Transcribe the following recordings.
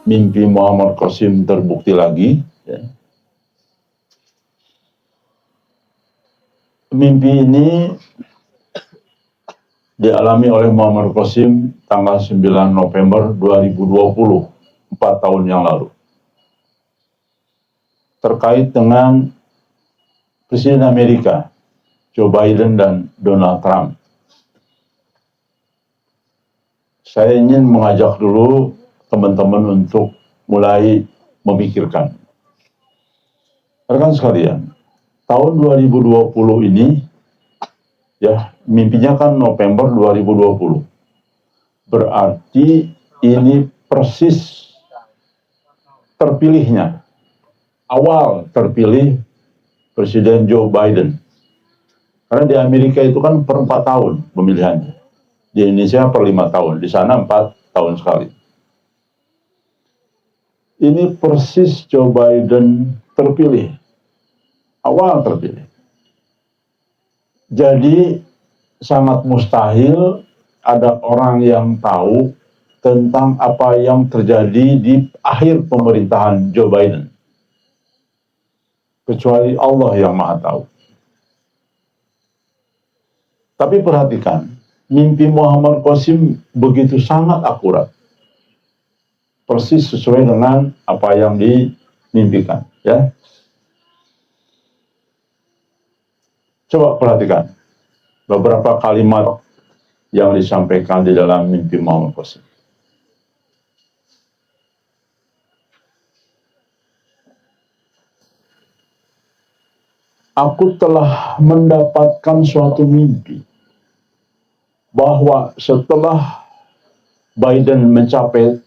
mimpi Muhammad Qasim terbukti lagi. Ya. Mimpi ini dialami oleh Muhammad Qasim tanggal 9 November 2020, 4 tahun yang lalu. Terkait dengan Presiden Amerika, Joe Biden dan Donald Trump. Saya ingin mengajak dulu teman-teman untuk mulai memikirkan. Rekan sekalian, tahun 2020 ini, ya mimpinya kan November 2020. Berarti ini persis terpilihnya, awal terpilih Presiden Joe Biden. Karena di Amerika itu kan per 4 tahun pemilihannya. Di Indonesia per 5 tahun, di sana 4 tahun sekali. Ini persis Joe Biden terpilih, awal terpilih. Jadi sangat mustahil ada orang yang tahu tentang apa yang terjadi di akhir pemerintahan Joe Biden. Kecuali Allah yang Maha Tahu. Tapi perhatikan, mimpi Muhammad Qasim begitu sangat akurat. Persis sesuai dengan apa yang dimimpikan, ya. Coba perhatikan beberapa kalimat yang disampaikan di dalam mimpi Muhammad Qasim. Aku telah mendapatkan suatu mimpi bahwa setelah Biden mencapai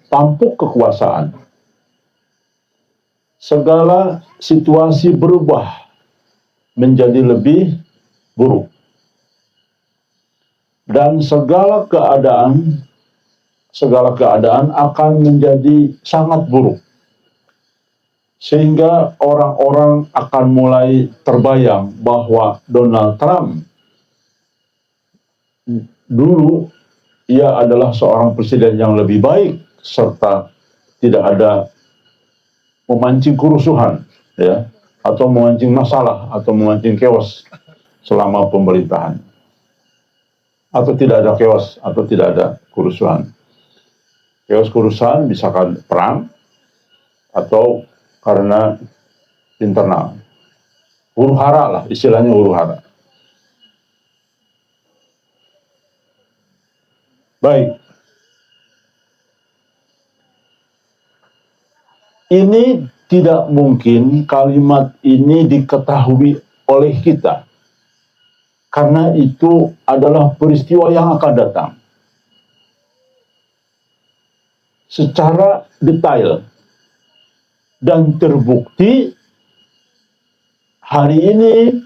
tampuk kekuasaan, segala situasi berubah menjadi lebih buruk. Dan segala keadaan akan menjadi sangat buruk. Sehingga orang-orang akan mulai terbayang bahwa Donald Trump dulu ia adalah seorang presiden yang lebih baik serta tidak ada memancing kerusuhan, ya, atau memancing masalah atau memancing chaos selama pemerintahan, atau tidak ada chaos atau tidak ada kerusuhan. Chaos kerusuhan misalkan perang atau karena internal, huru-hara lah, istilahnya huru-hara. Baik, ini tidak mungkin kalimat ini diketahui oleh kita, karena itu adalah peristiwa yang akan datang secara detail. Dan terbukti hari ini,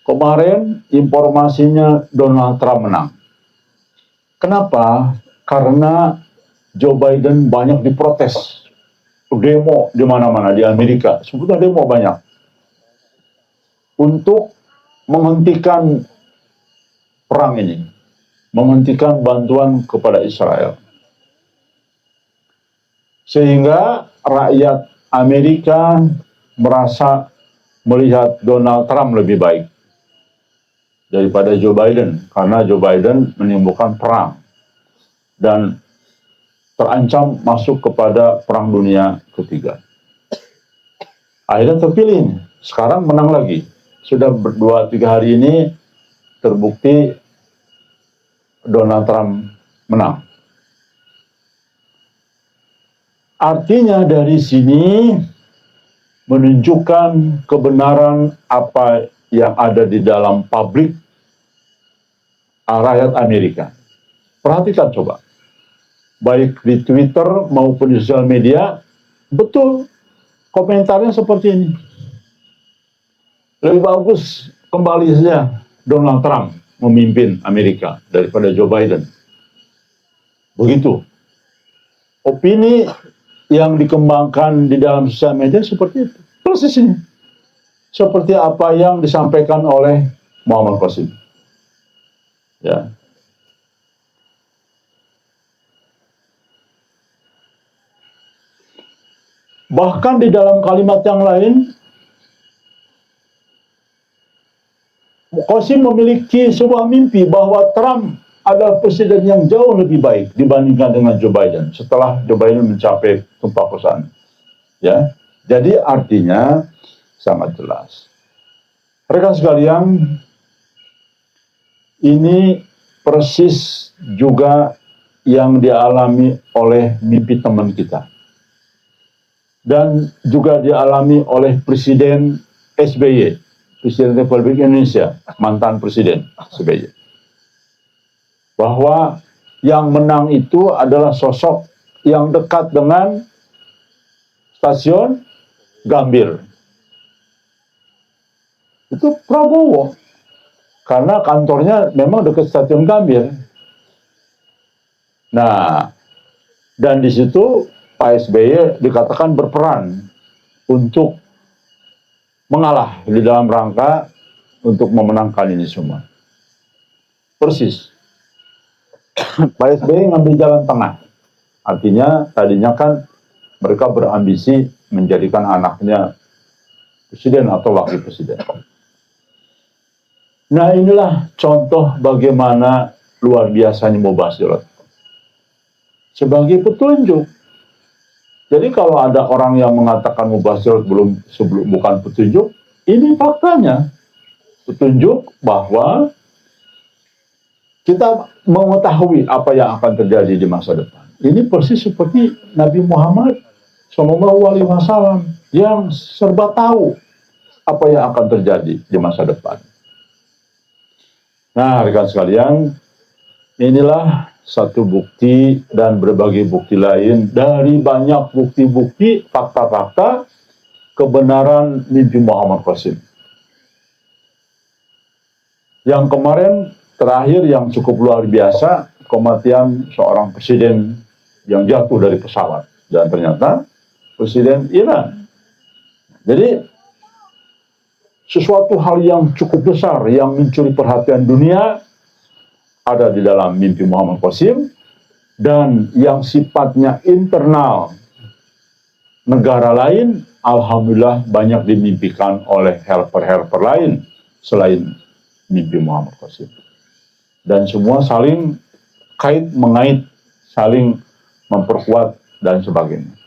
kemarin informasinya Donald Trump menang. Kenapa? Karena Joe Biden banyak diprotes. Demo di mana-mana di Amerika. Sebetulnya demo banyak. Untuk menghentikan perang ini. Menghentikan bantuan kepada Israel. Sehingga rakyat Amerika merasa melihat Donald Trump lebih baik daripada Joe Biden, karena Joe Biden menimbulkan perang dan terancam masuk kepada Perang Dunia Ketiga. Akhirnya terpilih, sekarang menang lagi. Sudah 2-3 hari ini terbukti Donald Trump menang. Artinya dari sini menunjukkan kebenaran apa yang ada di dalam publik rakyat Amerika. Perhatikan coba, baik di Twitter maupun di sosial media, betul komentarnya seperti ini. Lebih bagus kembali saja Donald Trump memimpin Amerika daripada Joe Biden. Begitu. Opini yang dikembangkan di dalam sosial media seperti itu. Persis ini. Seperti apa yang disampaikan oleh Muhammad Qasim. Ya. Bahkan di dalam kalimat yang lain, Qasim memiliki sebuah mimpi bahwa Trump adalah presiden yang jauh lebih baik dibandingkan dengan Joe Biden setelah Joe Biden mencapai keempat ya. Jadi artinya sangat jelas. Rekan sekalian, ini persis juga yang dialami oleh mimpi teman kita. Dan juga dialami oleh Presiden SBY, Presiden Republik Indonesia, mantan Presiden SBY. Bahwa yang menang itu adalah sosok yang dekat dengan stasiun Gambir. Itu Prabowo. Karena kantornya memang dekat stasiun Gambir. Nah, dan di situ Pak SBY dikatakan berperan untuk mengalah di dalam rangka untuk memenangkan ini semua. Persis. Pak SBY ngambil jalan tengah. Artinya tadinya kan mereka berambisi menjadikan anaknya presiden atau wakil presiden. Nah, inilah contoh bagaimana luar biasanya Mubasyirat. Sebagai petunjuk. Jadi kalau ada orang yang mengatakan Mubasyirat bukan petunjuk, ini faktanya. Petunjuk bahwa kita mengetahui apa yang akan terjadi di masa depan. Ini persis seperti Nabi Muhammad SAW yang serba tahu apa yang akan terjadi di masa depan. Nah, rekan sekalian, inilah satu bukti dan berbagai bukti lain dari banyak bukti-bukti, fakta-fakta kebenaran mimpi Muhammad Qasim. Yang kemarin terakhir yang cukup luar biasa, kematian seorang presiden yang jatuh dari pesawat. Dan ternyata presiden Iran. Jadi sesuatu hal yang cukup besar yang mencuri perhatian dunia ada di dalam mimpi Muhammad Qasim, dan yang sifatnya internal negara lain, alhamdulillah banyak dimimpikan oleh helper-helper lain selain mimpi Muhammad Qasim. Dan semua saling kait-mengait, saling memperkuat dan sebagainya.